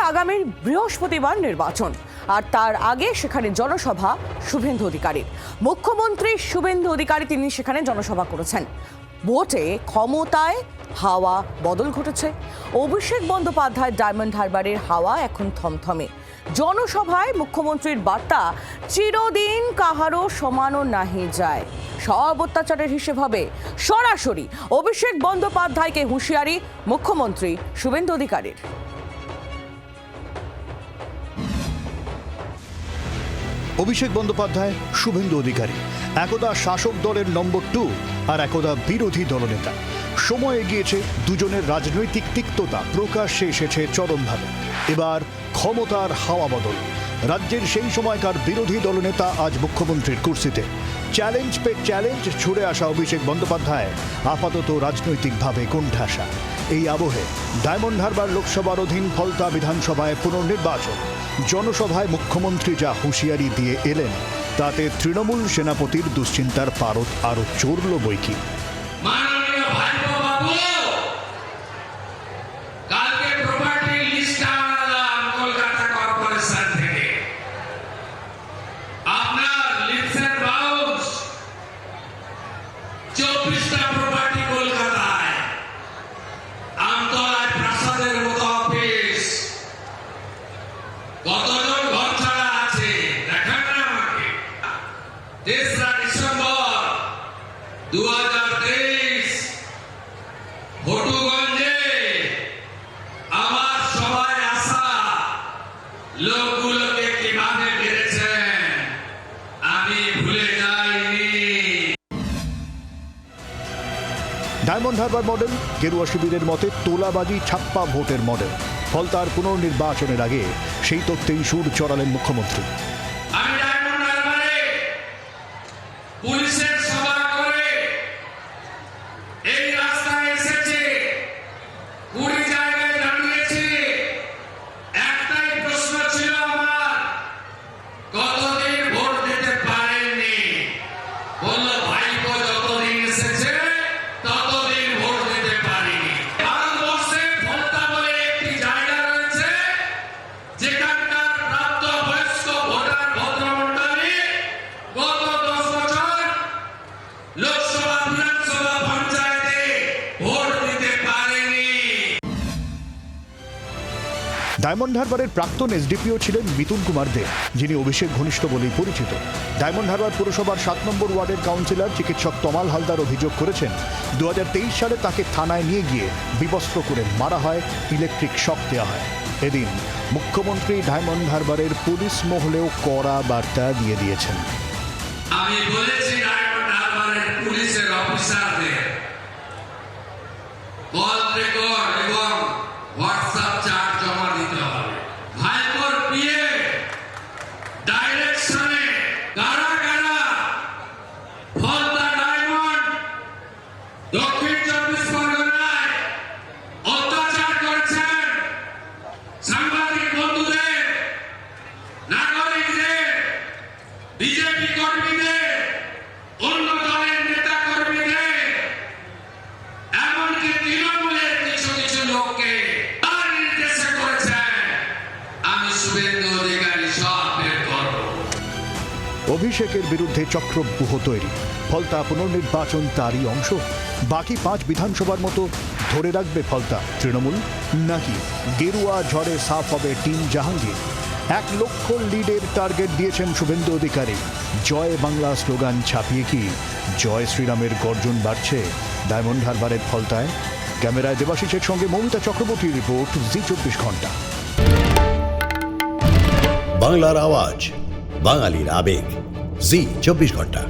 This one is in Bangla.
আগামী বৃহস্পতিবার নির্বাচন, আর তার আগে সেখানে জনসভা শুভেন্দু অধিকারীর। মুখ্যমন্ত্রী শুভেন্দু অধিকারী তিনি সেখানে জনসভা করেছেন। ভোটে ক্ষমতায় হাওয়া বদল ঘটেছে। অভিষেক বন্দ্যোপাধ্যায় ডায়মন্ড হারবারের হাওয়া এখন থমথমে। জনসভায় মুখ্যমন্ত্রীর বার্তা, চিরদিন কাহারও সমানো নাহি যায়। সব অত্যাচারের হিসেব হবে। সরাসরি অভিষেক বন্দ্যোপাধ্যায়কে হুঁশিয়ারি মুখ্যমন্ত্রী শুভেন্দু অধিকারীর। অভিষেক বন্দ্যোপাধ্যায়, শুভেন্দু অধিকারী একদা শাসক দলের নম্বর 2 আর একদা বিরোধী দলনেতা। সময় এগিয়েছে, দুজনের রাজনৈতিক তিক্ততা প্রকাশ্যে এসেছে চরমভাবে। এবার ক্ষমতার হাওয়া বদল। রাজ্যের সেই সময়কার বিরোধী দলনেতা আজ মুখ্যমন্ত্রীর কুর্সিতে। চ্যালেঞ্জ পে চ্যালেঞ্জ ছুড়ে আসা অভিষেক বন্দ্যোপাধ্যায় আপাতত রাজনৈতিকভাবে কোণঠাসা। এই আবহে ডায়মন্ড হারবার লোকসভার অধীন ফলতা বিধানসভায় পুনর্নির্বাচন। জনসভায় মুখ্যমন্ত্রী যা হুঁশিয়ারি দিয়ে এলেন, তাতে তৃণমূল সেনাপতির দুশ্চিন্তার পারদ আরও চড়ল বইকি। ডায়মন্ড হারবার মডেল গেরুয়া শিবিরের মতে তোলাবাজি ছাপ্পা ভোটের মডেল। ফলতার পুনর্নির্বাচনের আগে সেই তথ্যেই সুর চড়ালেন মুখ্যমন্ত্রী। ডায়মন্ড হারবারের প্রাক্তন এসডিপিও ছিলেন মিতুন কুমার দে, যিনি অভিষেক ঘনিষ্ঠ বলেই পরিচিত। ডায়মন্ড হারবার পুরসভার 7 নম্বর ওয়ার্ডের কাউন্সিলর চিকিৎসক তমাল হালদার অভিযোগ করেছেন, 2023 সালে তাকে থানায় নিয়ে গিয়ে বিবস্ত্র করে মারা হয়, ইলেকট্রিক শক দেওয়া হয়। এদিন মুখ্যমন্ত্রী ডায়মন্ড হারবারের পুলিশ মহলেও কড়া বার্তা দিয়ে দিয়েছেন। আমি বলেছি ডায়মন্ড হারবারের পুলিশের অফিসারদের কল রেকর্ড এবং হোয়াটসঅ্যাপ চ্যাট জমা দিতে হবে। ভাইপোর পিএ ডাইরেকশনে কারা কারা ফলতা ডায়মন্ড দক্ষিণ 24 পরগনায় অত্যাচার করেছেন, সাংবাদিক বন্ধুদের, নাগরিকদের, বিজেপি কর্মীদের, অন্য দলের নেতা কর্মীদের, এমনকি তৃণমূলের কিছু কিছু লোককে তার নির্দেশে করেছেন। আমি শুভেন্দু অধিকারী সব বের করব। অভিষেকের বিরুদ্ধে চক্রব্যূহ তৈরি। ফলতা পুনর্নির্বাচন তারই অংশ। বাকি 5 বিধানসভার মতো ধরে রাখবে ফলতা তৃণমূল, নাকি গেরুয়া ঝড়ে সাফ হবে টিম জাহাঙ্গীর? 1 লক্ষ লিডের টার্গেট দিয়েছেন শুভেন্দু অধিকারী। জয় বাংলা স্লোগান ছাপিয়ে কি জয় শ্রীরামের গর্জন বাড়ছে ডায়মন্ড হারবারের ফলতায়? ক্যামেরায় দেবাশিসের সঙ্গে মৌমিতা চক্রবর্তীর রিপোর্ট, জি 24 ঘন্টা। বাংলার আওয়াজ, বাঙালির আবেগ, জি 24 ঘন্টা।